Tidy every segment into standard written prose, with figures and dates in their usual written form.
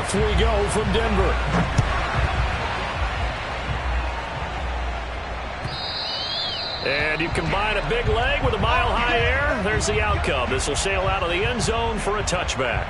Off we go from Denver. And you combine a big leg with a mile-high air, there's the outcome. This will sail out of the end zone for a touchback.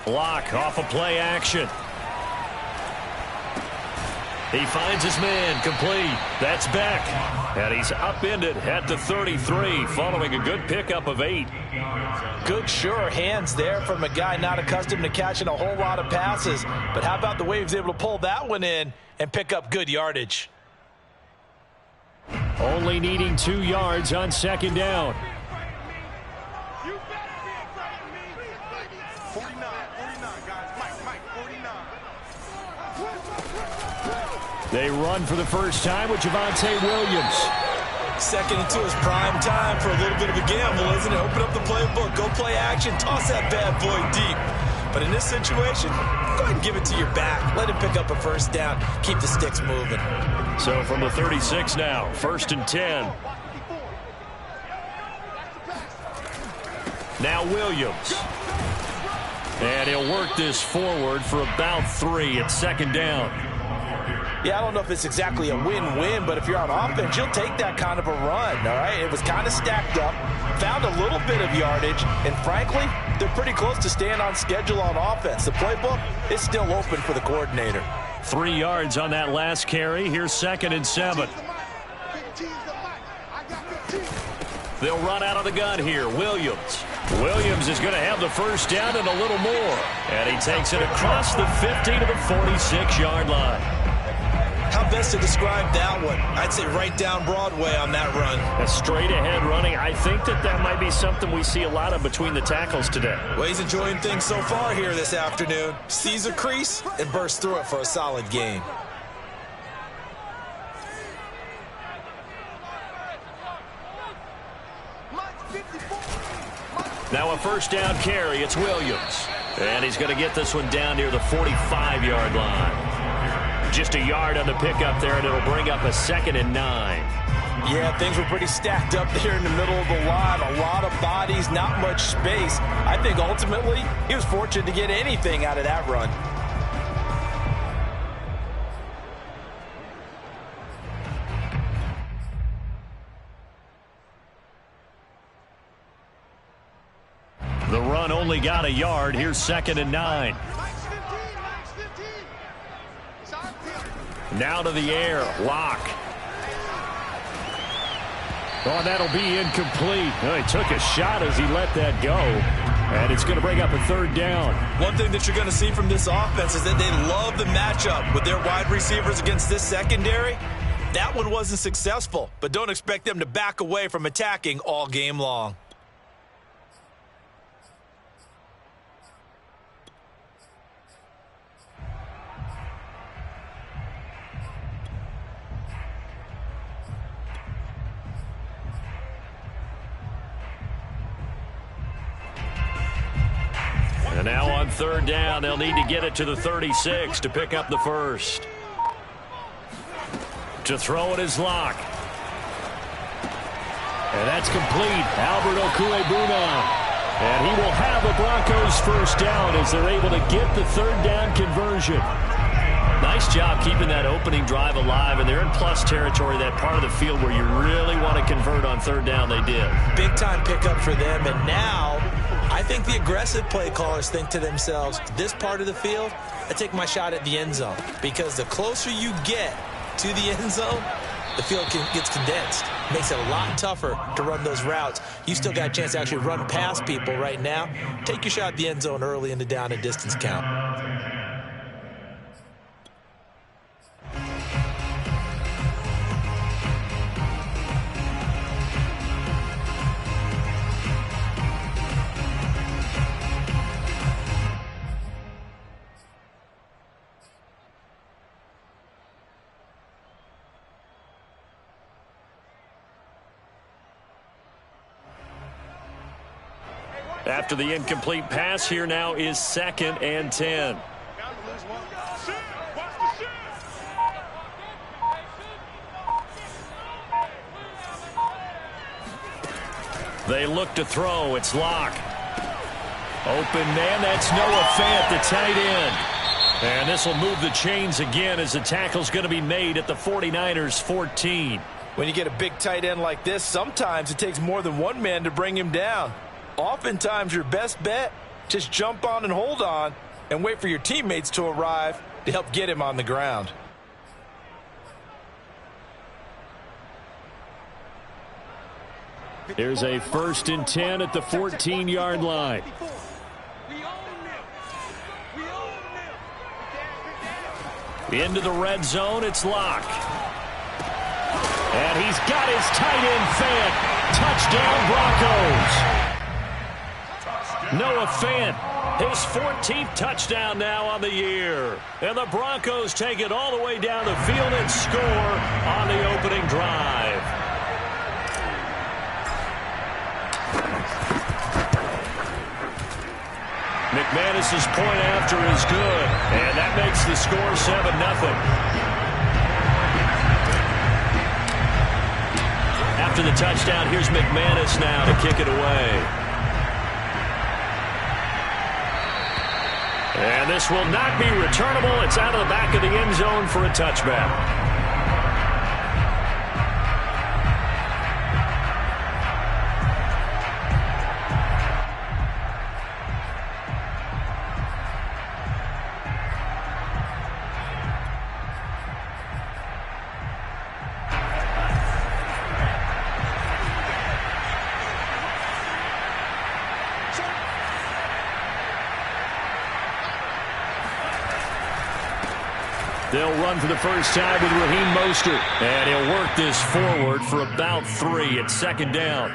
Block off of play action. He finds his man, complete. That's Beck. And he's upended at the 33 following a good pickup of 8. Good, sure hands there from a guy not accustomed to catching a whole lot of passes. But how about the way he was able to pull that one in and pick up good yardage? Only needing 2 yards on second down. They run for the first time with Javonte Williams. Second into his prime time for a little bit of a gamble, isn't it? Open up the playbook, go play action, toss that bad boy deep. But in this situation, go ahead and give it to your back. Let him pick up a first down. Keep the sticks moving. So from the 36 now, 1st and 10. Now Williams. And he'll work this forward for about 3 at second down. Yeah, I don't know if it's exactly a win-win, but if you're on offense, you'll take that kind of a run, all right? It was kind of stacked up, found a little bit of yardage, and frankly, they're pretty close to staying on schedule on offense. The playbook is still open for the coordinator. 3 yards on that last carry. Here's 2nd and 7. They'll run out of the gun here. Williams. Williams is going to have the first down and a little more. And he takes it across the 50 to the 46-yard line. How best to describe that one? I'd say right down Broadway on that run. A straight-ahead running. I think that might be something we see a lot of between the tackles today. Well, he's enjoying things so far here this afternoon. Sees a crease and bursts through it for a solid gain. Now a first down carry. It's Williams. And he's going to get this one down near the 45-yard line. Just a yard on the pickup there, and it'll bring up a 2nd and 9. Yeah, things were pretty stacked up there in the middle of the line. A lot of bodies, not much space. I think ultimately he was fortunate to get anything out of that run. The run only got a yard. Here's 2nd and 9. Now to the air. Lock. Oh, that'll be incomplete. Oh, he took a shot as he let that go. And it's going to bring up a 3rd down. One thing that you're going to see from this offense is that they love the matchup with their wide receivers against this secondary. That one wasn't successful, but don't expect them to back away from attacking all game long. And now on 3rd down, they'll need to get it to the 36 to pick up the first. To throw it is Lock. And that's complete. Albert Okwuegbunam. And he will have a Broncos first down as they're able to get the 3rd down conversion. Nice job keeping that opening drive alive, and they're in plus territory, that part of the field where you really want to convert on 3rd down. They did. Big time pickup for them, and now I think the aggressive play callers think to themselves, this part of the field, I take my shot at the end zone, because the closer you get to the end zone, the field gets condensed. Makes it a lot tougher to run those routes. You still got a chance to actually run past people right now. Take your shot at the end zone early in the down and distance count. After the incomplete pass, here now is 2nd and 10. They look to throw. It's Locke. Open man. That's Noah Fant, the tight end. And this will move the chains again as the tackle's going to be made at the 49ers 14. When you get a big tight end like this, sometimes it takes more than one man to bring him down. Oftentimes your best bet, just jump on and hold on and wait for your teammates to arrive to help get him on the ground. Here's a 1st and 10 at the 14-yard line. Into the red zone, it's Locke. And he's got his tight end Fant. Touchdown Broncos. Noah Fant, his 14th touchdown now on the year. And the Broncos take it all the way down the field and score on the opening drive. McManus's point after is good, and that makes the score 7-0. After the touchdown, here's McManus now to kick it away. And this will not be returnable. It's out of the back of the end zone for a touchback. They'll run for the first time with Raheem Mostert. And he'll work this forward for about 3 at 2nd down.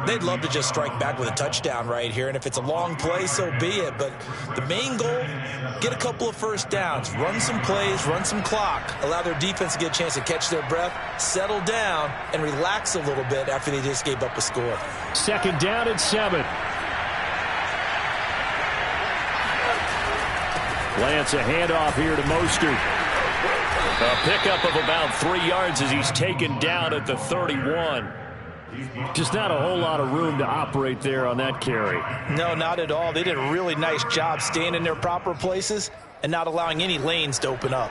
They'd love to just strike back with a touchdown right here. And if it's a long play, so be it. But the main goal, get a couple of first downs. Run some plays, run some clock. Allow their defense to get a chance to catch their breath, settle down, and relax a little bit after they just gave up a score. 2nd down and 7. Lance, a handoff here to Mostert. A pickup of about 3 yards as he's taken down at the 31. Just not a whole lot of room to operate there on that carry. No, not at all. They did a really nice job staying in their proper places and not allowing any lanes to open up.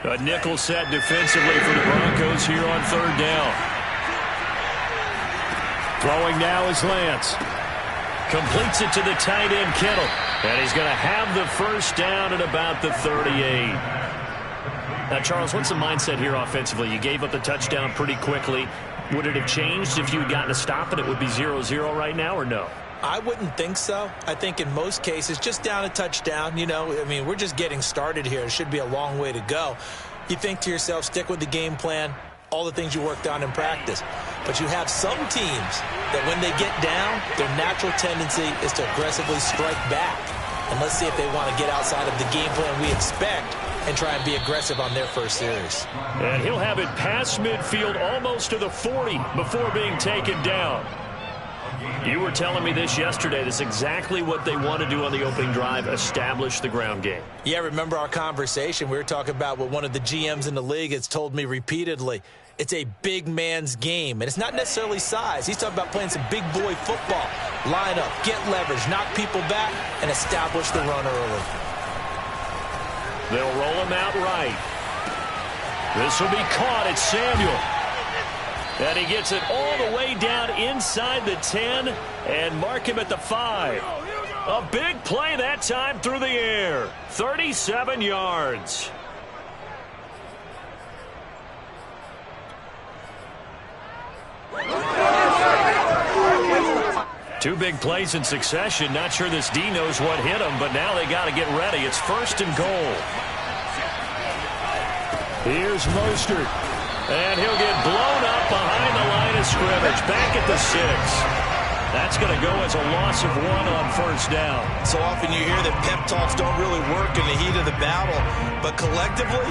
A nickel set defensively for the Broncos here on 3rd down. Throwing now is Lance. Completes it to the tight end Kittle. And he's going to have the first down at about the 38. Now, Charles, what's the mindset here offensively? You gave up the touchdown pretty quickly. Would it have changed if you had gotten a stop and it would be 0-0 right now, or no? I wouldn't think so. I think in most cases, just down a touchdown, you know, I mean, we're just getting started here. It should be a long way to go. You think to yourself, stick with the game plan, all the things you worked on in practice. But you have some teams that when they get down, their natural tendency is to aggressively strike back. And let's see if they want to get outside of the game plan we expect and try and be aggressive on their first series. And he'll have it past midfield almost to the 40 before being taken down. You were telling me this yesterday. That's exactly what they want to do on the opening drive, establish the ground game. Yeah, remember our conversation. We were talking about what one of the GMs in the league has told me repeatedly. It's a big man's game, and it's not necessarily size. He's talking about playing some big boy football. Line up, get leverage, knock people back, and establish the run early. They'll roll him out right. This will be caught. It's Samuel. And he gets it all the way down inside the 10 and mark him at the 5. A big play that time through the air. 37 yards. Two big plays in succession. Not sure this D knows what hit him, but now they got to get ready. It's 1st and goal. Here's Mostert. And he'll get blown up behind the line of scrimmage. Back at the 6. That's going to go as a loss of 1 on 1st down. So often you hear that pep talks don't really work in the heat of the battle. But collectively,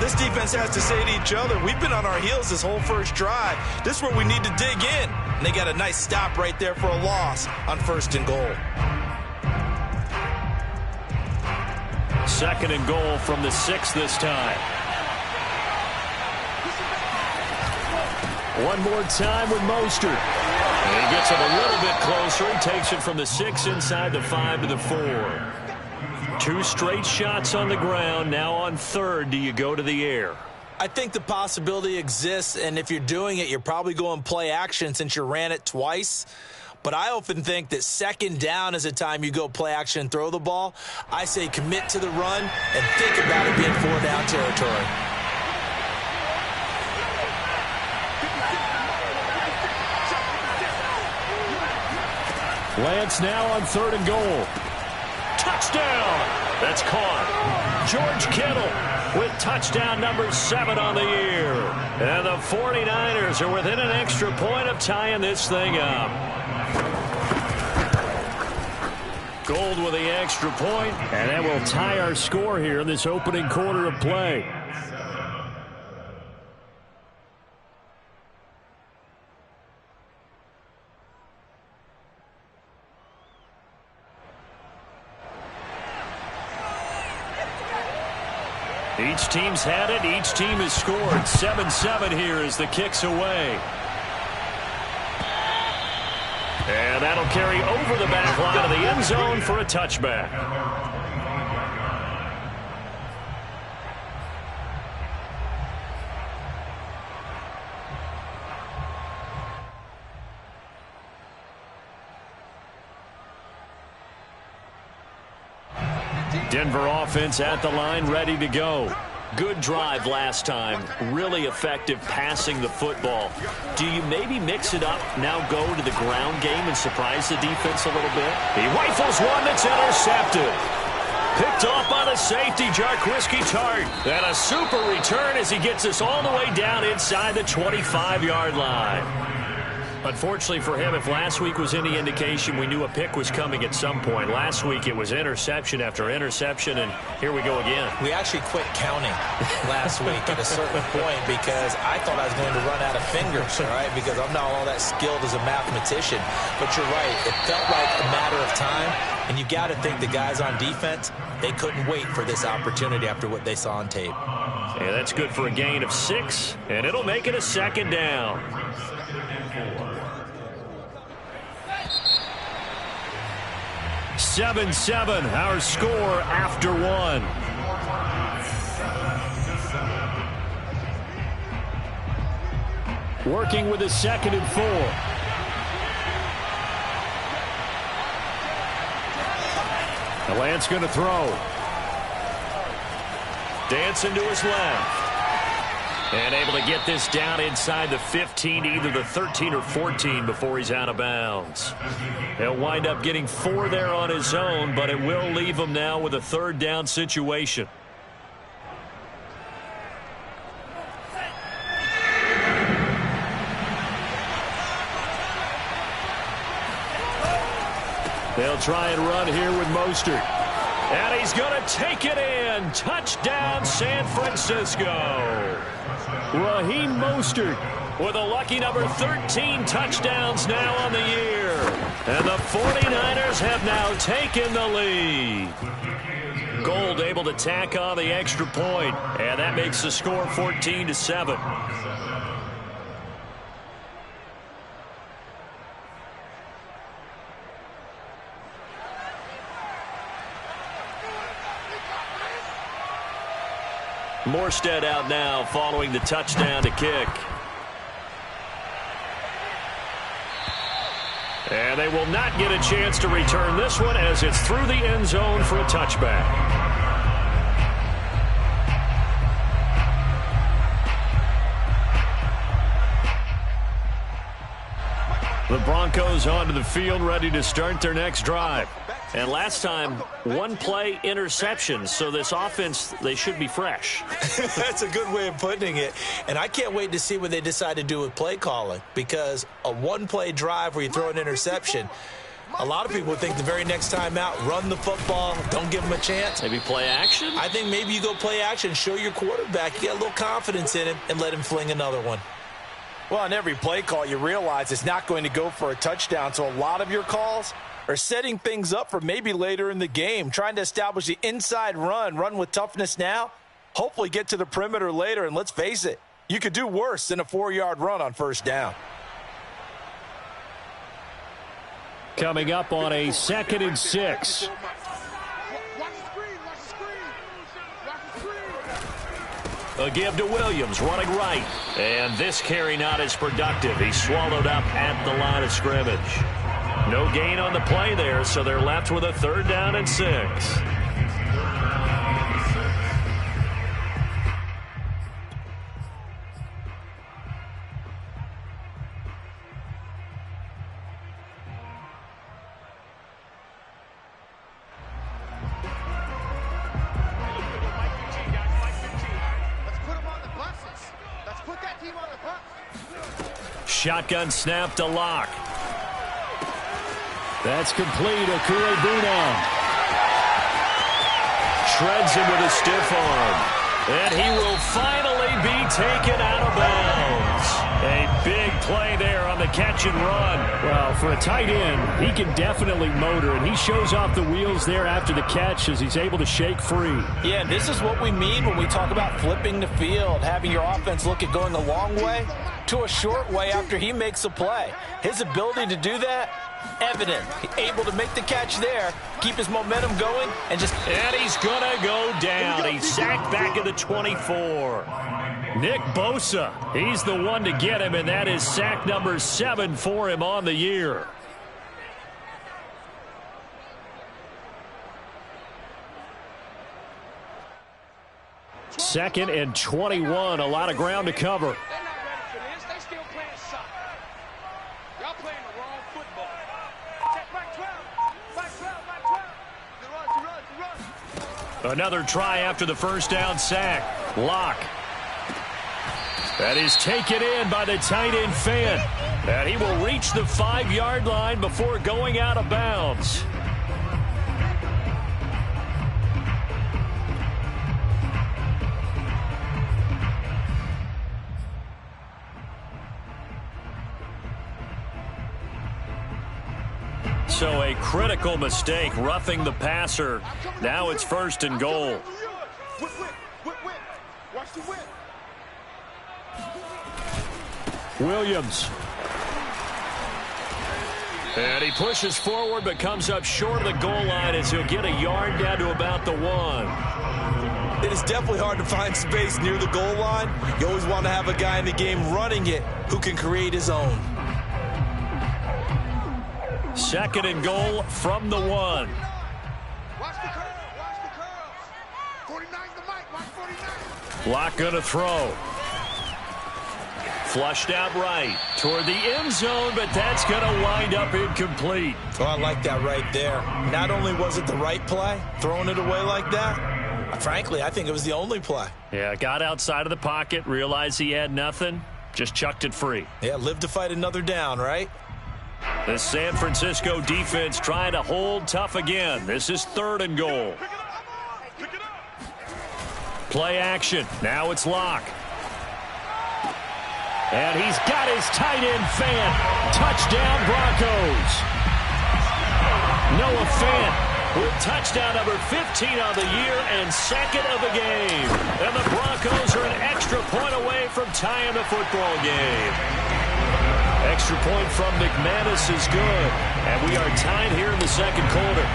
this defense has to say to each other, we've been on our heels this whole first drive. This is where we need to dig in. And they got a nice stop right there for a loss on 1st and goal. 2nd and goal from the 6 this time. One more time with Mostert. And he gets it a little bit closer. He takes it from the 6 inside the 5 to the 4. 2 straight shots on the ground. Now on 3rd, do you go to the air? I think the possibility exists, and if you're doing it, you're probably going play action since you ran it twice. But I often think that 2nd down is a time you go play action and throw the ball. I say commit to the run and think about it being 4-down territory. Lance now on 3rd and goal. Touchdown! That's caught. George Kittle with touchdown number 7 on the year. And the 49ers are within an extra point of tying this thing up. Gold with the extra point, and that will tie our score here in this opening quarter of play. Each team's had it. Each team has scored. 7-7 here as the kick's away. And that'll carry over the back line of the end zone for a touchback. Denver offense at the line, ready to go. Good drive last time. Really effective passing the football. Do you maybe mix it up, now go to the ground game and surprise the defense a little bit? He rifles one that's intercepted. Picked off by the safety, Jarquiski Tartt. And a super return as he gets us all the way down inside the 25-yard line. Unfortunately for him, if last week was any indication, we knew a pick was coming at some point. Last week it was interception after interception, and here we go again. We actually quit counting last week at a certain point because I thought I was going to run out of fingers, all right, because I'm not all that skilled as a mathematician. But you're right. It felt like a matter of time, and you got to think the guys on defense, they couldn't wait for this opportunity after what they saw on tape. And that's good for a gain of 6, and it'll make it a 2nd down. 7-7, our score after 1. Working with a 2nd and 4. The Lance going to throw. Dancing to his left. And able to get this down inside the 15, either the 13 or 14 before he's out of bounds. He'll wind up getting 4 there on his own, but it will leave him now with a 3rd down situation. They'll try and run here with Mostert. And he's going to take it in. Touchdown, San Francisco. Raheem Mostert with a lucky number 13 touchdowns now on the year. And the 49ers have now taken the lead. Gold able to tack on the extra point, and that makes the score 14-7. Morstead out now following the touchdown to kick. And they will not get a chance to return this one as it's through the end zone for a touchback. The Broncos onto the field ready to start their next drive. And last time, 1 play interception, so this offense, they should be fresh. That's a good way of putting it. And I can't wait to see what they decide to do with play calling, because a 1-play drive where you throw an interception, A lot of people think the very next time out, run the football, don't give him a chance. Maybe play action? I think maybe you go play action, show your quarterback, you get a little confidence in him, and let him fling another one. Well, on every play call, you realize it's not going to go for a touchdown, so a lot of your calls are setting things up for maybe later in the game, trying to establish the inside run with toughness now, hopefully get to the perimeter later, and let's face it, you could do worse than a 4-yard run on first down. Coming up on a 2nd and 6. A give to Williams, running right. And this carry not as productive. He's swallowed up at the line of scrimmage. No gain on the play there, so they're left with a 3rd down and 6. Shotgun snap to Locke. That's complete. Okuegbuna shreds him with a stiff arm. And he will finally be taken out of bounds. A big play there on the catch and run. Well, for a tight end, he can definitely motor, and he shows off the wheels there after the catch as he's able to shake free. Yeah, this is what we mean when we talk about flipping the field, having your offense look at going a long way to a short way after he makes a play. His ability to do that, evident. Able to make the catch there, keep his momentum going, and he's gonna go down. He's sacked back at the 24. Nick Bosa, he's the one to get him, and that is sack number 7 for him on the year. Second and 21, a lot of ground to cover. Another try after the first down sack. Locke. That is taken in by the tight end Fant. And he will reach the 5-yard line before going out of bounds. So a critical mistake, roughing the passer. Now it's 1st and goal. Williams. And he pushes forward but comes up short of the goal line as he'll get a yard down to about the 1. It is definitely hard to find space near the goal line. You always want to have a guy in the game running it who can create his own. 2nd and goal from the 1. Watch the curl. Watch the curls. 49's the mic. Watch 49. Locke going to throw. Flushed out right toward the end zone, but that's going to wind up incomplete. Oh, I like that right there. Not only was it the right play, throwing it away like that, frankly, I think it was the only play. Yeah, got outside of the pocket, realized he had nothing, just chucked it free. Yeah, live to fight another down, right? The San Francisco defense trying to hold tough again. This is 3rd and goal. Play action. Now it's Locke. And he's got his tight end Fant. Touchdown Broncos. Noah Fant with touchdown number 15 on the year and 2nd of the game. And the Broncos are an extra point away from tying the football game. Extra point from McManus is good. And we are tied here in the 2nd quarter.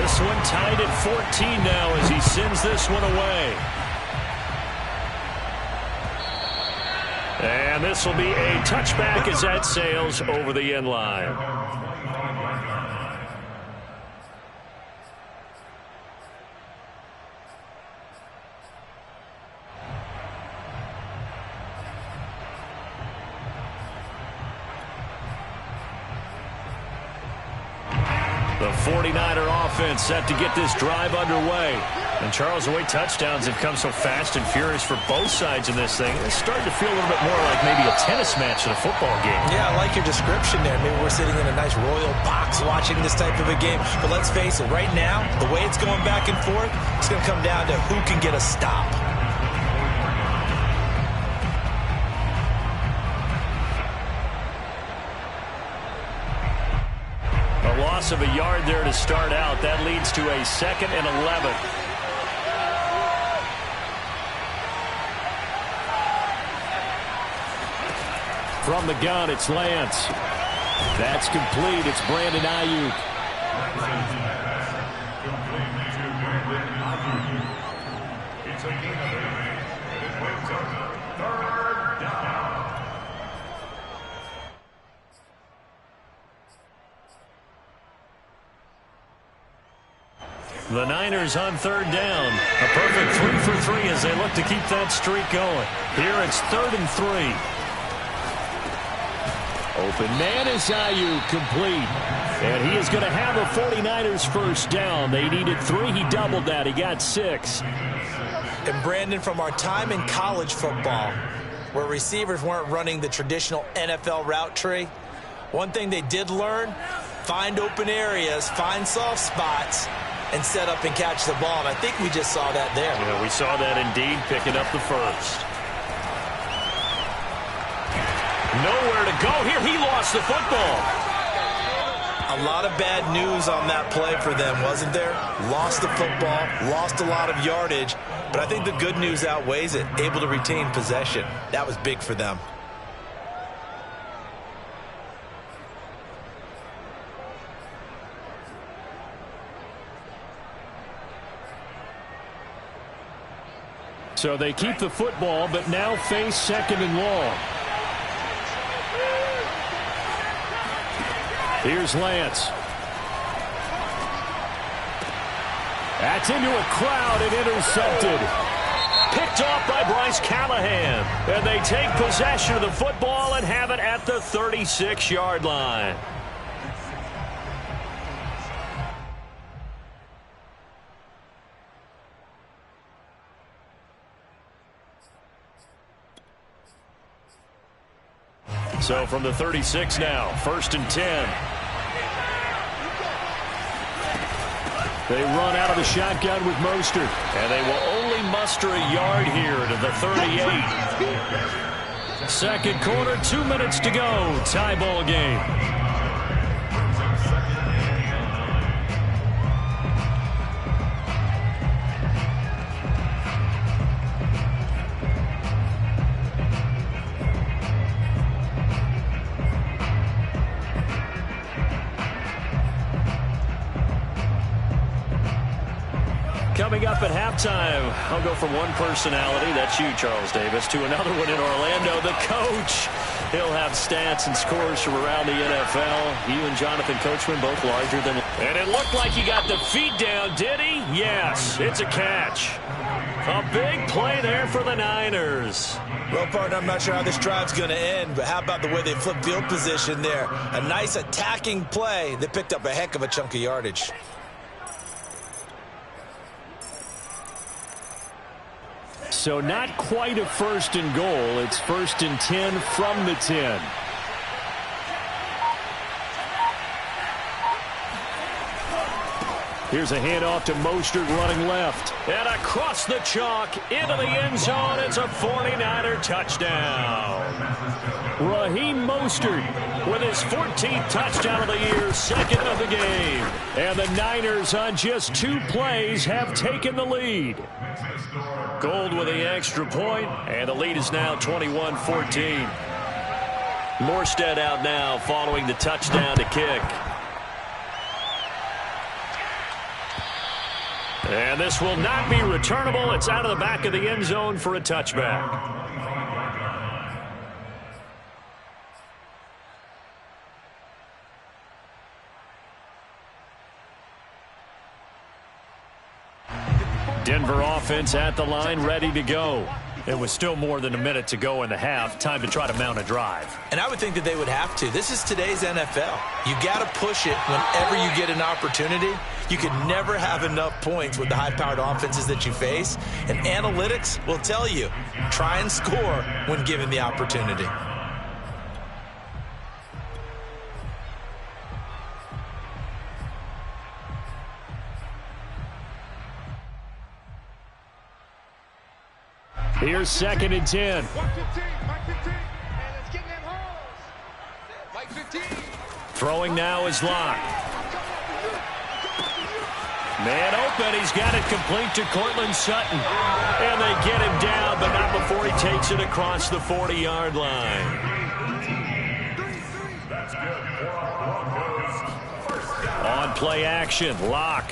This one tied at 14 now as he sends this one away. And this will be a touchback as that sails over the end line. The 49er offense set to get this drive underway. And Charles, the way touchdowns have come so fast and furious for both sides in this thing, it's starting to feel a little bit more like maybe a tennis match in a football game. Yeah, I like your description there. Maybe we're sitting in a nice royal box watching this type of a game. But let's face it, right now, the way it's going back and forth, it's going to come down to who can get a stop. A loss of a yard there to start out. That leads to a 2nd and 11. From the gun, it's Lance. That's complete. It's Brandon Ayuk. The Niners on 3rd down. A perfect 3 for 3 as they look to keep that streak going. Here it's 3rd and 3. Open man is Ayuk, complete. And he is going to have a 49ers first down. They needed 3. He doubled that. He got 6. And Brandon, from our time in college football, where receivers weren't running the traditional NFL route tree, one thing they did learn, find open areas, find soft spots, and set up and catch the ball. And I think we just saw that there. Yeah, we saw that indeed, picking up the first. Nowhere to go here. He lost the football. A lot of bad news on that play for them, wasn't there? Lost the football, lost a lot of yardage, but I think the good news outweighs it. Able to retain possession. That was big for them. So they keep the football, but now face 2nd and long. Here's Lance. That's into a crowd and intercepted. Picked off by Bryce Callahan. And they take possession of the football and have it at the 36-yard line. So from the 36 now, 1st and 10. They run out of the shotgun with Mostert. And they will only muster a yard here to the 38. 2nd quarter, 2 minutes to go. Tie ball game. Coming up at halftime, I'll go from one personality, that's you, Charles Davis, to another one in Orlando, the coach. He'll have stats and scores from around the NFL. You and Jonathan Coachman both larger than... And it looked like he got the feet down, did he? Yes, it's a catch. A big play there for the Niners. Well, partner, I'm not sure how this drive's going to end, but how about the way they flip field position there? A nice attacking play that picked up a heck of a chunk of yardage. So not quite a 1st and goal. It's 1st and 10 from the 10. Here's a handoff to Mostert running left. And across the chalk into the end zone. It's a 49er touchdown. Raheem Mostert with his 14th touchdown of the year, 2nd of the game. And the Niners on just 2 plays have taken the lead. Gold with the extra point, and the lead is now 21-14. Morstead out now following the touchdown to kick. And this will not be returnable. It's out of the back of the end zone for a touchback. Denver offense at the line, ready to go. It was still more than a minute to go in the half. Time to try to mount a drive. And I would think that they would have to. This is today's NFL. You got to push it whenever you get an opportunity. You can never have enough points with the high-powered offenses that you face. And analytics will tell you, try and score when given the opportunity. Here's 2nd and 10. Throwing now is Locke. Man open. He's got it complete to Courtland Sutton. And they get him down, but not before he takes it across the 40-yard line. On play action, Locke.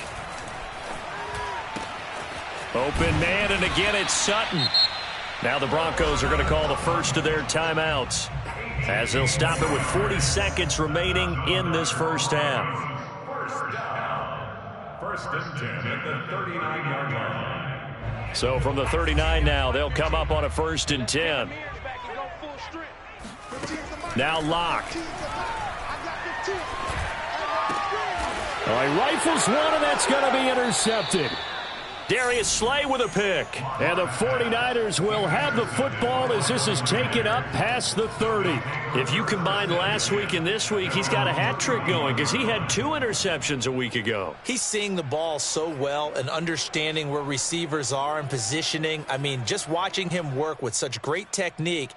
Open man, and again it's Sutton. Now the Broncos are going to call the first of their timeouts, as they'll stop it with 40 seconds remaining in this first half. First and 10 at the 39-yard line. So from the 39 now, they'll come up on a 1st and 10. Now Locke. He rifles one, and that's going to be intercepted. Darius Slay with a pick. And the 49ers will have the football as this is taken up past the 30. If you combine last week and this week, he's got a hat trick going because he had 2 interceptions a week ago. He's seeing the ball so well and understanding where receivers are and positioning. I mean, just watching him work with such great technique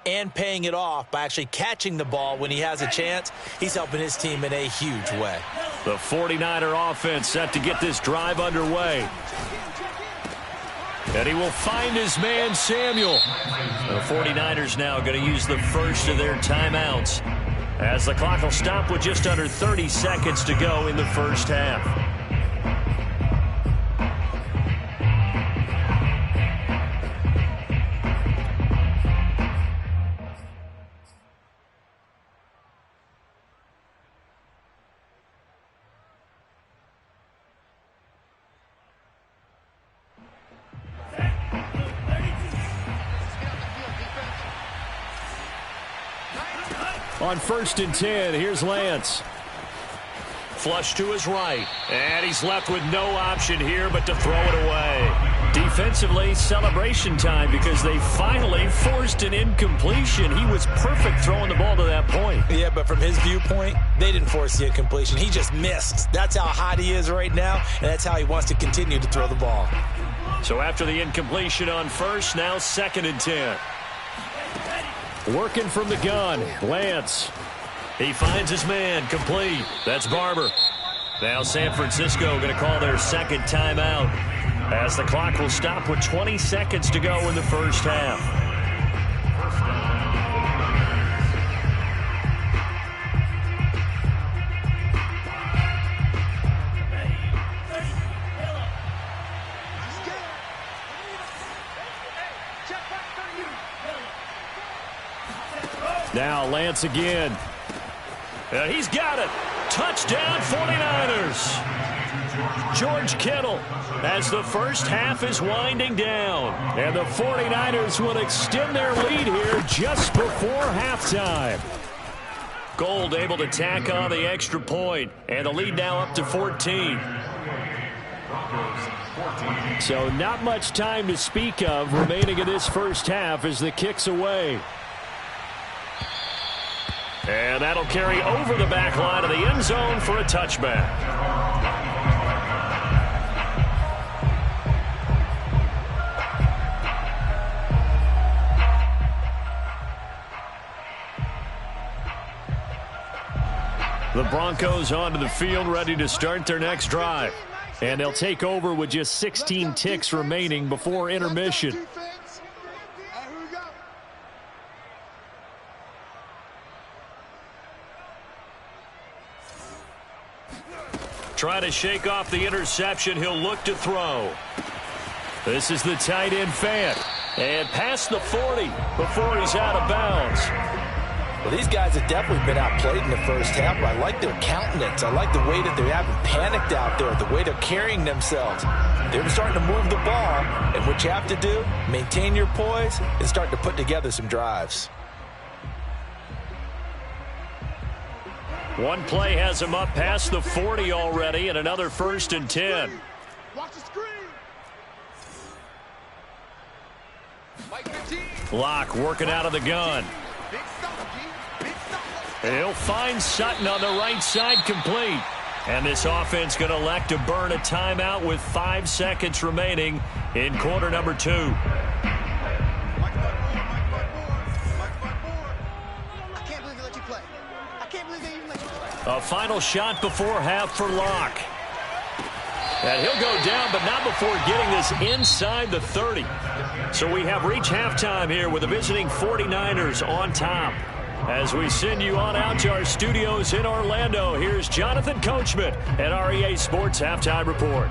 and paying it off by actually catching the ball when he has a chance, he's helping his team in a huge way. The 49er offense set to get this drive underway. And he will find his man, Samuel. The 49ers now going to use the first of their timeouts, as the clock will stop with just under 30 seconds to go in the first half. On 1st and 10, here's Lance. Flush to his right, and he's left with no option here but to throw it away. Defensively, celebration time because they finally forced an incompletion. He was perfect throwing the ball to that point. Yeah, but from his viewpoint, they didn't force the incompletion. He just missed. That's how hot he is right now, and that's how he wants to continue to throw the ball. So after the incompletion on 1st, now 2nd and 10. Working from the gun, Lance. He finds his man, complete. That's Barber. Now San Francisco going to call their 2nd timeout, as the clock will stop with 20 seconds to go in the first half. Now Lance again. And he's got it. Touchdown 49ers. George Kittle as the first half is winding down. And the 49ers will extend their lead here just before halftime. Gold able to tack on the extra point. And the lead now up to 14. So not much time to speak of remaining in this first half as the kick's away. And that'll carry over the back line of the end zone for a touchback. The Broncos onto the field, ready to start their next drive. And they'll take over with just 16 ticks remaining before intermission. Try to shake off the interception. He'll look to throw. This is the tight end Fant. And past the 40 before he's out of bounds. Well, these guys have definitely been outplayed in the first half, but I like their countenance. I like the way that they haven't panicked out there, the way they're carrying themselves. They're starting to move the ball, and with what you have to do, maintain your poise and start to put together some drives. One play has him up past the 40 already, and another 1st and 10. Watch the screen. Locke working out of the gun. Big stop, G. Big stop. He'll find Sutton on the right side, complete. And this offense going to elect to burn a timeout with 5 seconds remaining in quarter number 2. I can't believe they let you play. I can't believe they even let you play. A final shot before half for Locke. And he'll go down, but not before getting this inside the 30. So we have reached halftime here with the visiting 49ers on top. As we send you on out to our studios in Orlando, here's Jonathan Coachman at REA Sports Halftime Report.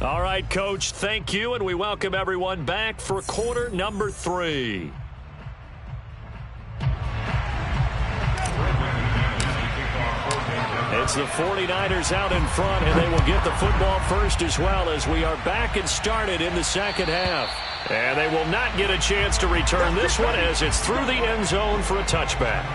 All right, Coach, thank you, and we welcome everyone back for quarter number 3. It's the 49ers out in front, and they will get the football first as well as we are back and started in the second half. And they will not get a chance to return this one as it's through the end zone for a touchback.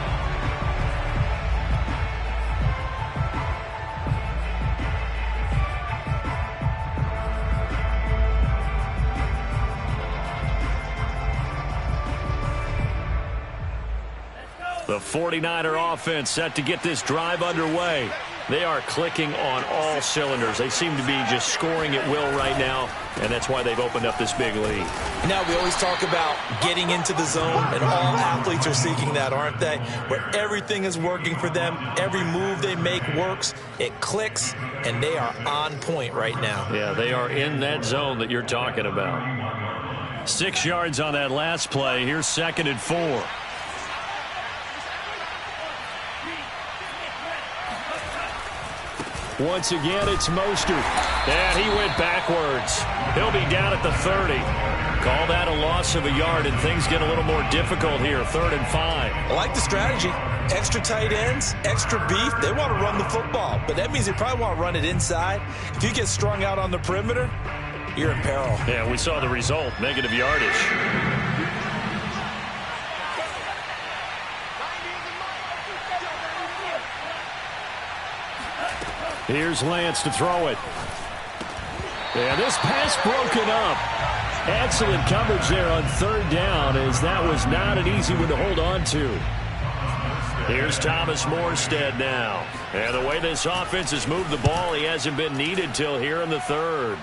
The 49er offense set to get this drive underway. They are clicking on all cylinders. They seem to be just scoring at will right now, and that's why they've opened up this big lead. Now, we always talk about getting into the zone, and all athletes are seeking that, aren't they? Where everything is working for them, every move they make works, it clicks, and they are on point right now. Yeah, they are in that zone that you're talking about. 6 yards on that last play. Here's 2nd and 4. Once again, it's Mostert. And he went backwards. He'll be down at the 30. Call that a loss of a yard, and things get a little more difficult here. 3rd and 5. I like the strategy. Extra tight ends, extra beef. They want to run the football, but that means they probably want to run it inside. If you get strung out on the perimeter, you're in peril. Yeah, we saw the result. Negative yardage. Here's Lance to throw it. And this pass broken up. Excellent coverage there on 3rd down, as that was not an easy one to hold on to. Here's Thomas Morstead now. And the way this offense has moved the ball, he hasn't been needed till here in the 3rd.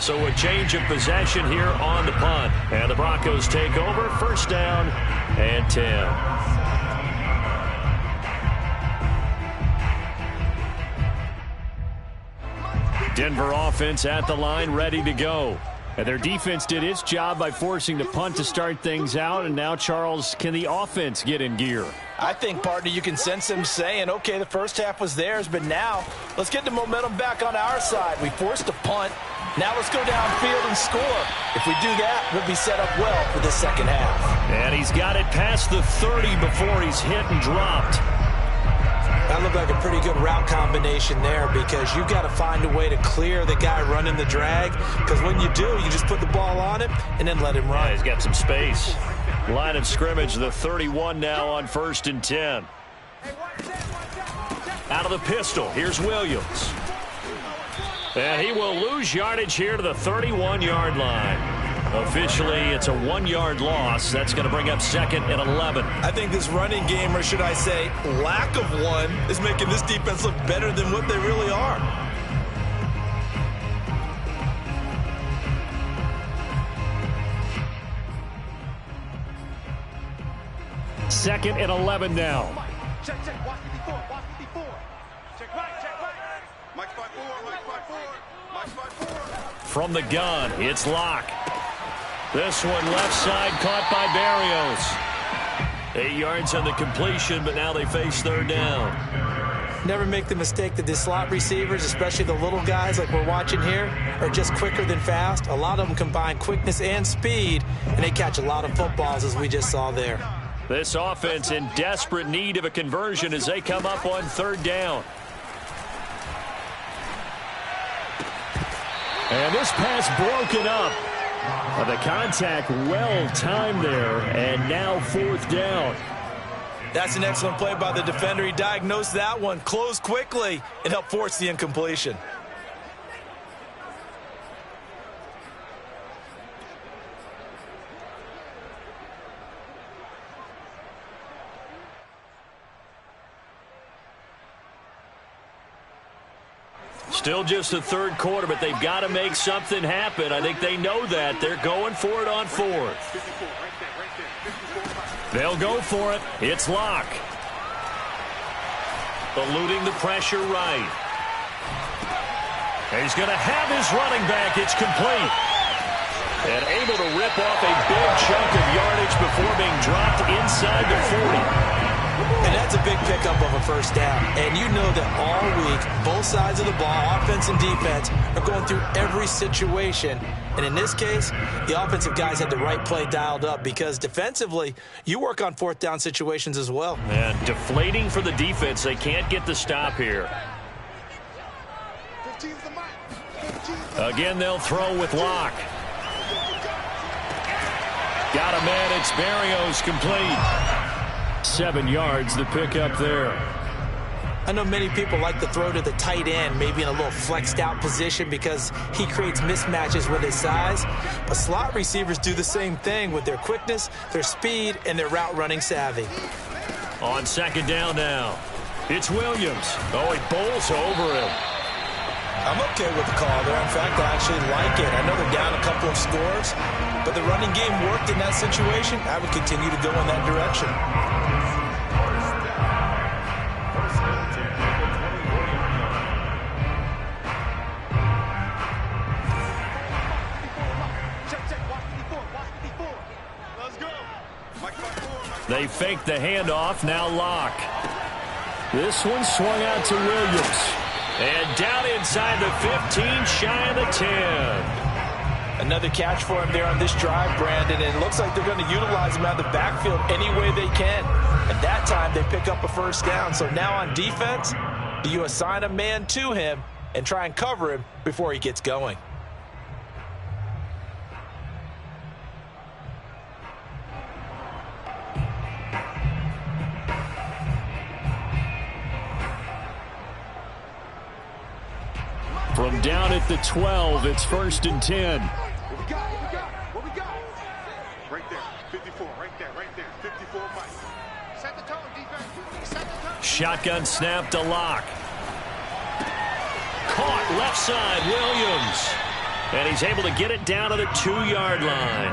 So a change of possession here on the punt. And the Broncos take over. 1st down and 10. Denver offense at the line, ready to go. And their defense did its job by forcing the punt to start things out. And now, Charles, can the offense get in gear? I think, partner, you can sense them saying, okay, the first half was theirs, but now let's get the momentum back on our side. We forced a punt. Now let's go downfield and score. If we do that, we'll be set up well for the second half. And he's got it past the 30 before he's hit and dropped. That looked like a pretty good route combination there, because you've got to find a way to clear the guy running the drag, because when you do, you just put the ball on him and then let him run. Yeah, he's got some space. Line of scrimmage, the 31 now on 1st and 10. Out of the pistol, here's Williams. And he will lose yardage here to the 31-yard line. Officially, it's a 1-yard loss. That's going to bring up 2nd and 11. I think this running game, or should I say lack of one, is making this defense look better than what they really are. Second and 11 now. Check, watch 54, watch 54. Check right. Mike 5-4, Mike 5-4, Mike 5-4. From the gun, it's Locke. This one left side caught by Barrios. 8 yards on the completion, but now they face 3rd down. Never make the mistake that the slot receivers, especially the little guys like we're watching here, are just quicker than fast. A lot of them combine quickness and speed, and they catch a lot of footballs, as we just saw there. This offense in desperate need of a conversion as they come up on third down. And this pass broken up. The contact well timed there, and now fourth down. That's an excellent play by the defender. He diagnosed that one, closed quickly, and helped force the incompletion. Still just the third quarter, but they've got to make something happen. I think they know that. They're going for it on fourth. They'll go for it. It's Locke. Eluding the pressure right. He's going to have his running back. It's complete. And able to rip off a big chunk of yardage before being dropped inside the 40. And that's a big pickup of a first down. And you know that all week, both sides of the ball, offense and defense, are going through every situation. And in this case, the offensive guys had the right play dialed up because defensively, you work on fourth down situations as well. And deflating for the defense. They can't get the stop here. Again, they'll throw with Locke. Got a man. It's Berrios complete. 7 yards, the pickup there. I know many people like to throw to the tight end, maybe in a little flexed out position because he creates mismatches with his size. But slot receivers do the same thing with their quickness, their speed, and their route running savvy. On second down now, it's Williams. Oh, he bowls over him. I'm okay with the call there. In fact, I actually like it. I know they're down a couple of scores, but the running game worked in that situation. I would continue to go in that direction. They fake the handoff. Now Locke. This one swung out to Williams. And down inside the 15, shy of the 10. Another catch for him there on this drive, Brandon. And it looks like they're going to utilize him out of the backfield any way they can. At that time, they pick up a first down. So now on defense, do you assign a man to him and try and cover him before he gets going? From down at the 12, it's 1st and 10. What we got? Right there, 54, right there, 54, Mike. Set the tone, defense. Set the tone. Shotgun snap to Locke. Caught left side, Williams. And he's able to get it down to the 2-yard line.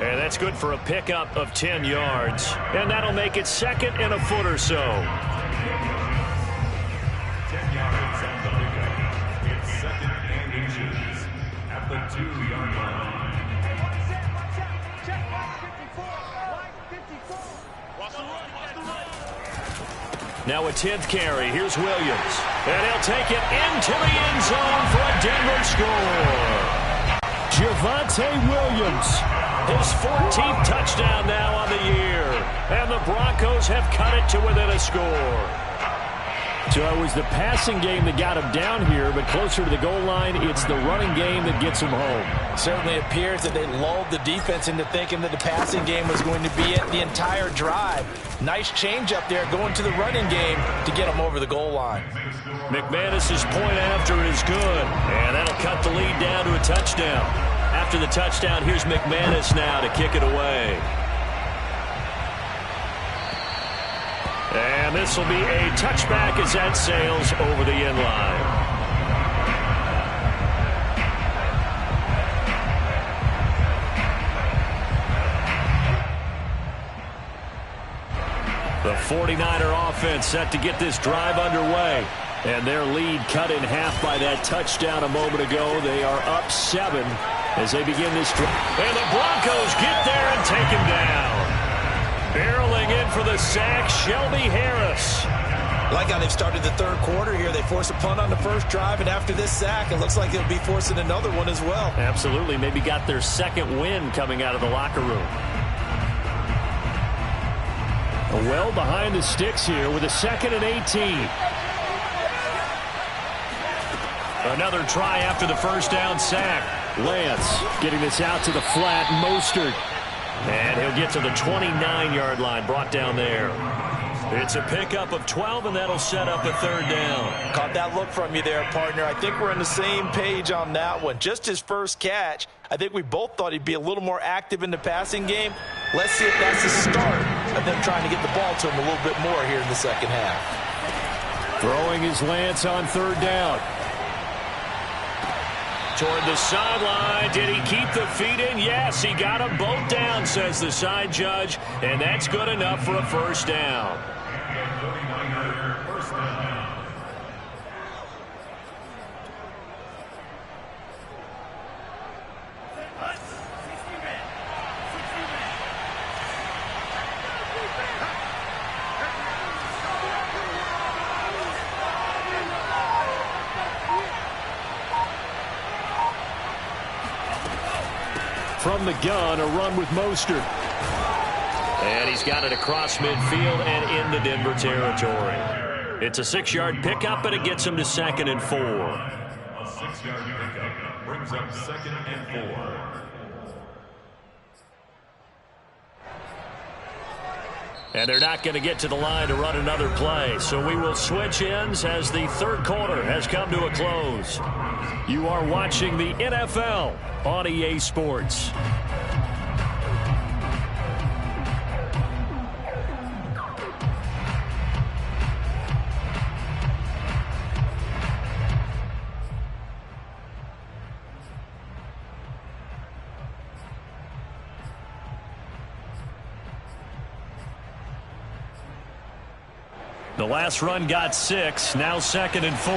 And that's good for a pickup of 10 yards. And that'll make it 2nd and a foot or so. 10 yards on the pickup. It's 2nd and inches at the 2-yard line. Now a 10th carry. Here's Williams. And he'll take it into the end zone for a Denver score. Javonte Williams. His 14th touchdown now on the year. And the Broncos have cut it to within a score. So it was the passing game that got him down here, but closer to the goal line, it's the running game that gets him home. Certainly appears that they lulled the defense into thinking that the passing game was going to be it the entire drive. Nice change up there going to the running game to get him over the goal line. McManus's point after is good, and that'll cut the lead down to a touchdown. After the touchdown, here's McManus now to kick it away. And this will be a touchback as that sails over the end line. The 49er offense set to get this drive underway. And their lead cut in half by that touchdown a moment ago. They are up 7 as they begin this drive. And the Broncos get there and take him down. Barreling in for the sack, Shelby Harris. I like how they've started the third quarter here. They force a punt on the first drive, and after this sack, it looks like they'll be forcing another one as well. Absolutely. Maybe got their second win coming out of the locker room. Well behind the sticks here with a 2nd and 18. Another try after the first down sack. Lance getting this out to the flat. Mostert. And he'll get to the 29-yard line, brought down there. It's a pickup of 12, and that'll set up a third down. Caught that look from you there, partner. I think we're on the same page on that one. Just his first catch. I think we both thought he'd be a little more active in the passing game. Let's see if that's the start of them trying to get the ball to him a little bit more here in the second half. Throwing is Lance on third down. Toward the sideline. Did he keep the feet in? Yes, he got them both down, says the side judge. And that's good enough for a first down. From the gun, a run with Mostert. And he's got it across midfield and into Denver territory. It's a 6-yard pickup, but it gets him to 2nd and 4. A 6-yard pickup brings up 2nd and 4. And they're not going to get to the line to run another play. So we will switch ends as the third quarter has come to a close. You are watching the NFL on EA Sports. The last run got 6, now 2nd and 4.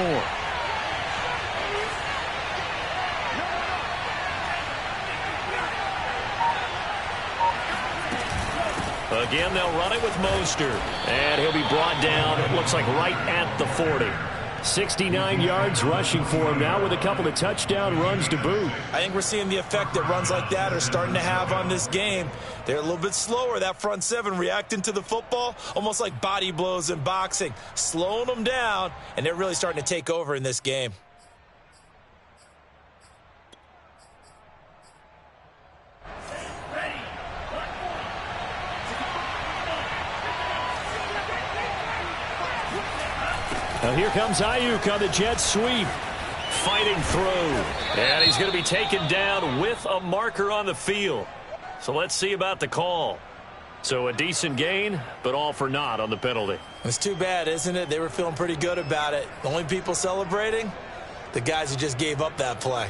Again, they'll run it with Mostert. And he'll be brought down, it looks like right at the 40. 69 yards rushing for him now with a couple of touchdown runs to boot. I think we're seeing the effect that runs like that are starting to have on this game. They're a little bit slower, that front seven, reacting to the football, almost like body blows in boxing, slowing them down, and they're really starting to take over in this game. Now here comes Ayuk on the jet sweep. Fighting through. And he's going to be taken down with a marker on the field. So let's see about the call. So a decent gain, but all for naught on the penalty. It's too bad, isn't it? They were feeling pretty good about it. The only people celebrating? The guys who just gave up that play.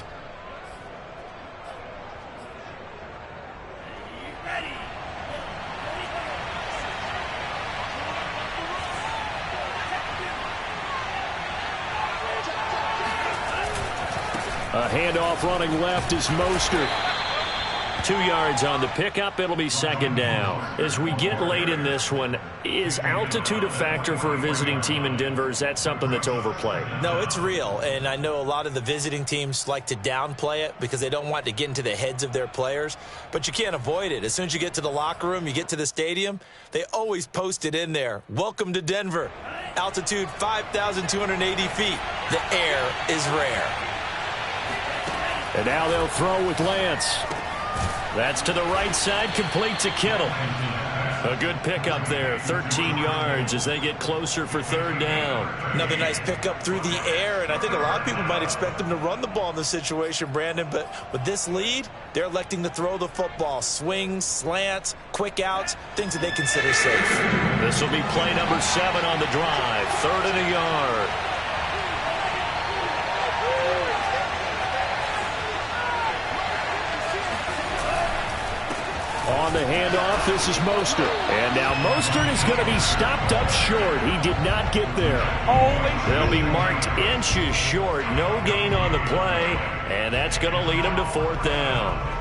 A handoff running left is Mostert. 2 yards on the pickup. It'll be 2nd down. As we get late in this one, is altitude a factor for a visiting team in Denver? Is that something that's overplayed? No, it's real, and I know a lot of the visiting teams like to downplay it because they don't want to get into the heads of their players, but you can't avoid it. As soon as you get to the locker room, you get to the stadium, they always post it in there. Welcome to Denver. Altitude 5,280 feet. The air is rare. And now they'll throw with Lance. That's to the right side, complete to Kittle. A good pickup there, 13 yards as they get closer for 3rd down. Another nice pickup through the air, and I think a lot of people might expect them to run the ball in this situation, Brandon, but with this lead, they're electing to throw the football. Swings, slants, quick outs, things that they consider safe. This will be play number 7 on the drive, 3rd and a yard. On the handoff, this is Mostert. And now Mostert is going to be stopped up short. He did not get there. They'll be marked inches short. No gain on the play. And that's going to lead him to 4th down.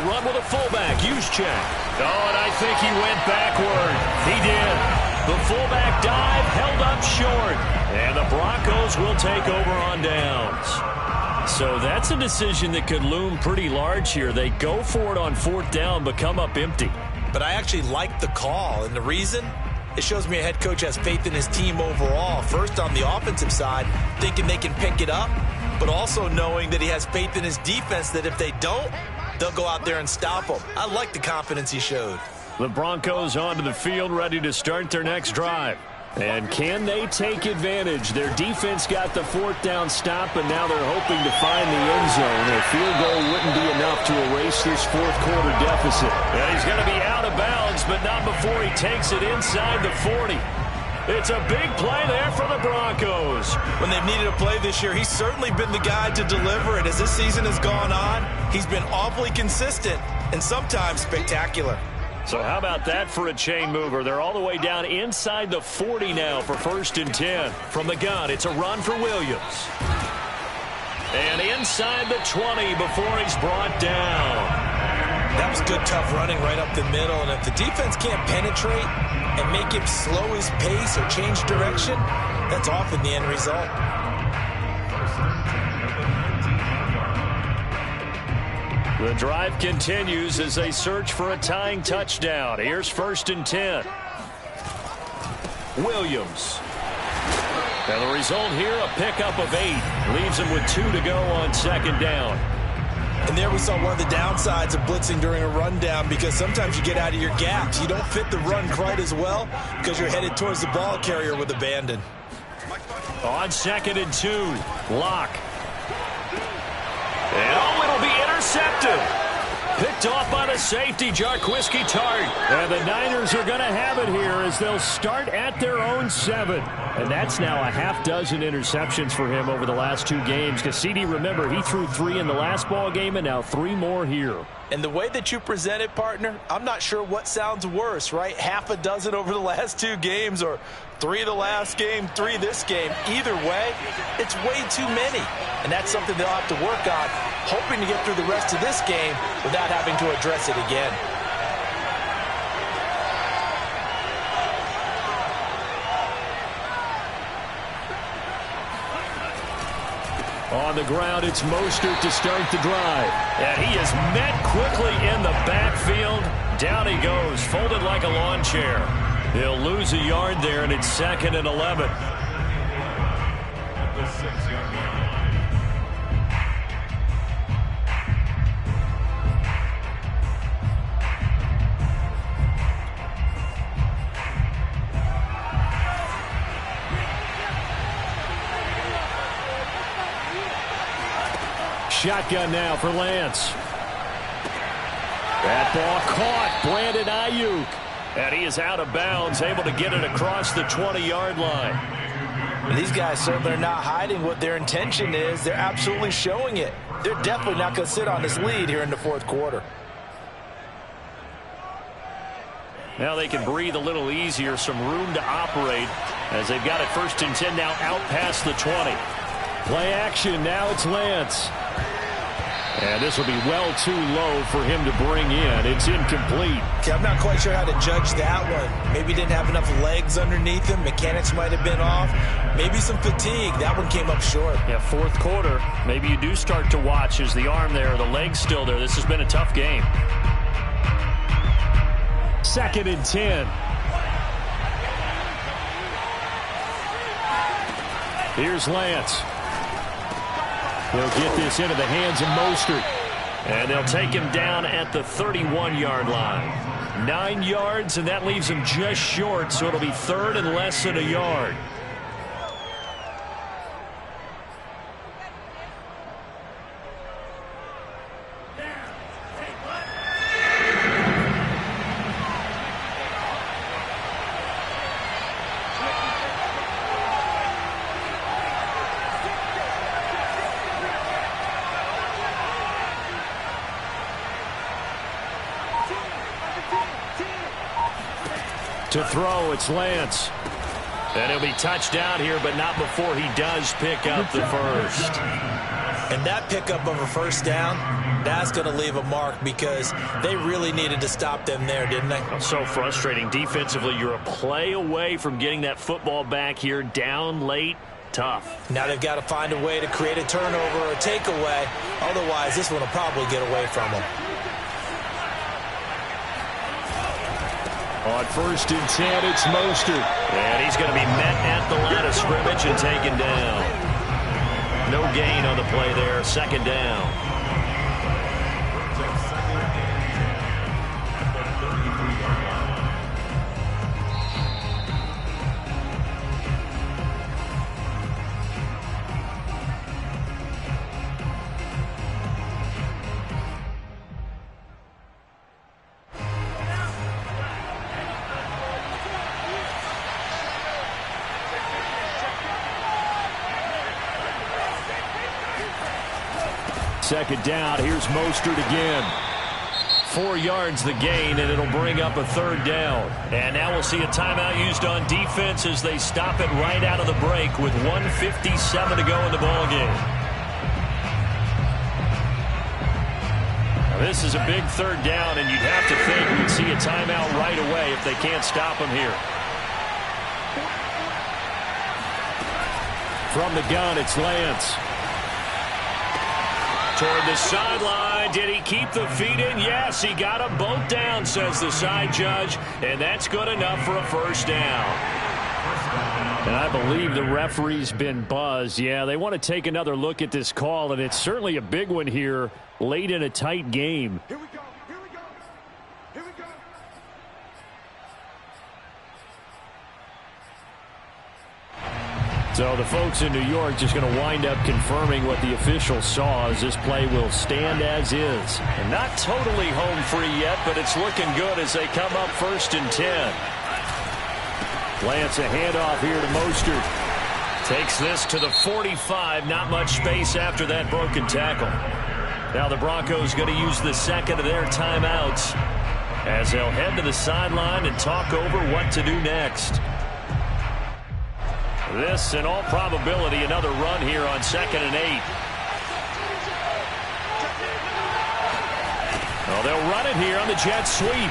run with a fullback. Juszczyk. Oh, and I think he went backward. He did. The fullback dive held up short. And the Broncos will take over on downs. So that's a decision that could loom pretty large here. They go for it on 4th down, but come up empty. But I actually like the call, and the reason? It shows me a head coach has faith in his team overall. First, on the offensive side, thinking they can pick it up, but also knowing that he has faith in his defense that if they don't, they'll go out there and stop them. I like the confidence he showed. The Broncos onto the field, ready to start their next drive. And can they take advantage? Their defense got the 4th down stop, and now they're hoping to find the end zone. A field goal wouldn't be enough to erase this 4th quarter deficit. And he's going to be out of bounds, but not before he takes it inside the 40. It's a big play there for the Broncos. When they've needed a play this year, he's certainly been the guy to deliver it. As this season has gone on, he's been awfully consistent and sometimes spectacular. So how about that for a chain mover? They're all the way down inside the 40 now for 1st and 10. From the gun, it's a run for Williams. And inside the 20 before he's brought down. That was good, tough running right up the middle. And if the defense can't penetrate and make him slow his pace or change direction, that's often the end result. The drive continues as they search for a tying touchdown. Here's 1st and 10. Williams. And the result here, a pickup of 8. Leaves him with 2 to go on 2nd down. And there we saw one of the downsides of blitzing during a rundown, because sometimes you get out of your gaps. You don't fit the run quite as well because you're headed towards the ball carrier with abandon. On 2nd and 2, Locke. And oh, it'll be intercepted. Picked off by the safety, Jaquiski Tartt. And the Niners are going to have it here as they'll start at their own 7. And that's now a half dozen interceptions for him over the last 2 games. Cassidy, remember, he threw 3 in the last ball game and now 3 more here. And the way that you present it, partner, I'm not sure what sounds worse, right? Half a dozen over the last 2 games, or 3 the last game, 3 this game. Either way, it's way too many. And that's something they'll have to work on, hoping to get through the rest of this game without having to address it again. On the ground, it's Mostert to start the drive. And he is met quickly in the backfield. Down he goes, folded like a lawn chair. He'll lose a yard there, and it's 2nd and 11. The 6-yard line. Shotgun now for Lance. That ball caught. Brandon Ayuk. And he is out of bounds, able to get it across the 20-yard line. And these guys certainly are not hiding what their intention is. They're absolutely showing it. They're definitely not going to sit on this lead here in the 4th quarter. Now they can breathe a little easier, some room to operate as they've got it 1st and 10 now out past the 20. Play action, now it's Lance. And this will be well too low for him to bring in. It's incomplete. Okay, I'm not quite sure how to judge that one. Maybe he didn't have enough legs underneath him. Mechanics might have been off. Maybe some fatigue. That one came up short. Yeah, 4th quarter. Maybe you do start to watch as the arm there, the leg's still there. This has been a tough game. 2nd and 10. Here's Lance. He'll get this into the hands of Mostert. And they'll take him down at the 31-yard line. 9 yards, and that leaves him just short, so it'll be 3rd and less than a yard. To throw, it's Lance. And he'll be touched down here, but not before he does pick up the first. And that pickup of a 1st down That's going to leave a mark because they really needed to stop them there, didn't they? So frustrating. Defensively, you're a play away from getting that football back here. Down late, tough. Now they've got to find a way to create a turnover or a takeaway. Otherwise, this one will probably get away from them. On 1st and 10, it's Mostert. And he's going to be met at the line of scrimmage and taken down. No gain on the play there. 2nd down. Second down, here's Mostert again. 4 yards the gain, and it'll bring up a 3rd down. And now we'll see a timeout used on defense as they stop it right out of the break with 1:57 to go in the ballgame. This is a big 3rd down, and you'd have to think we'd see a timeout right away if they can't stop him here. From the gun, it's Lance. Toward the sideline. Did he keep the feet in? Yes, he got them both down, says the side judge. And that's good enough for a 1st down. And I believe the referee's been buzzed. Yeah, they want to take another look at this call, and it's certainly a big one here late in a tight game. Here we go. Here we go. Here we go. So the folks in New York just going to wind up confirming what the official saw as this play will stand as is. And not totally home free yet, but it's looking good as they come up 1st and 10. Lance, a handoff here to Mostert. Takes this to the 45. Not much space after that broken tackle. Now the Broncos going to use the 2nd of their timeouts as they'll head to the sideline and talk over what to do next. This, in all probability, another run here on 2nd and 8. Well, they'll run it here on the jet sweep.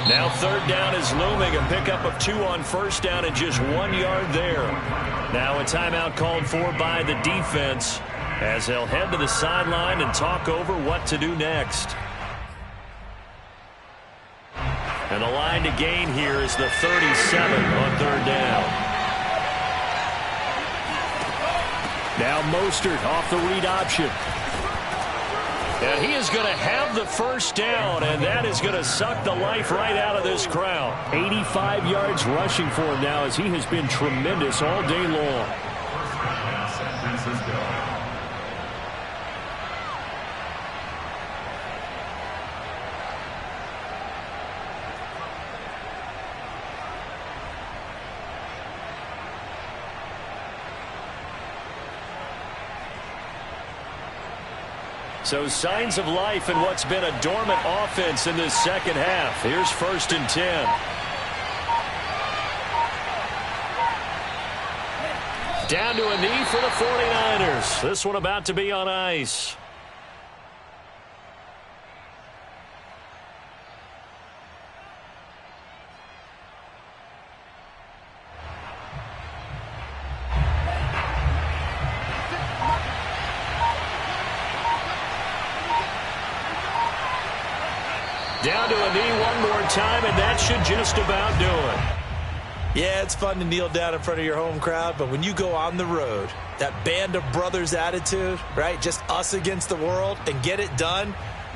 Now 3rd down is looming. A pickup of 2 on 1st down and just 1 yard there. Now a timeout called for by the defense as they'll head to the sideline and talk over what to do next. And the line to gain here is the 37 on 3rd down. Now Mostert off the read option. And he is going to have the 1st down, and that is going to suck the life right out of this crowd. 85 yards rushing for him now as he has been tremendous all day long. San Francisco. So signs of life in what's been a dormant offense in this 2nd half. Here's 1st and 10. Down to a knee for the 49ers. This one about to be on ice. Down to a knee one more time, and that should just about do it. Yeah, it's fun to kneel down in front of your home crowd, but when you go on the road, that band of brothers attitude, right, just us against the world, and get it done,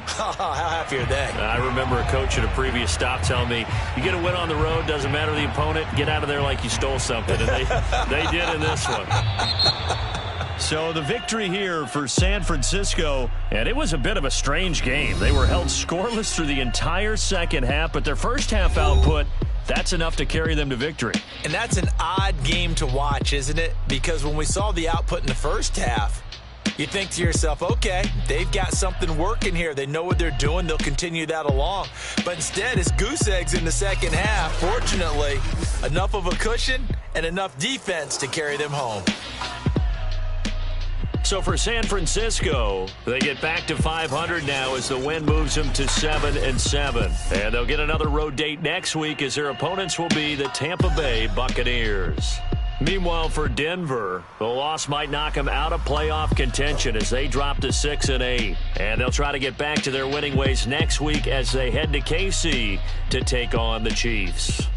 how happy are they? I remember a coach at a previous stop telling me, you get a win on the road, doesn't matter the opponent, get out of there like you stole something, and they did in this one. So the victory here for San Francisco, and it was a bit of a strange game. They were held scoreless through the entire 2nd half, but their 1st half output, that's enough to carry them to victory. And that's an odd game to watch, isn't it? Because when we saw the output in the 1st half, you think to yourself, okay, they've got something working here. They know what they're doing. They'll continue that along. But instead, it's goose eggs in the 2nd half. Fortunately, enough of a cushion and enough defense to carry them home. So for San Francisco, they get back to 500 now as the win moves them to 7-7. And they'll get another road date next week as their opponents will be the Tampa Bay Buccaneers. Meanwhile, for Denver, the loss might knock them out of playoff contention as they drop to 6-8. And they'll try to get back to their winning ways next week as they head to KC to take on the Chiefs.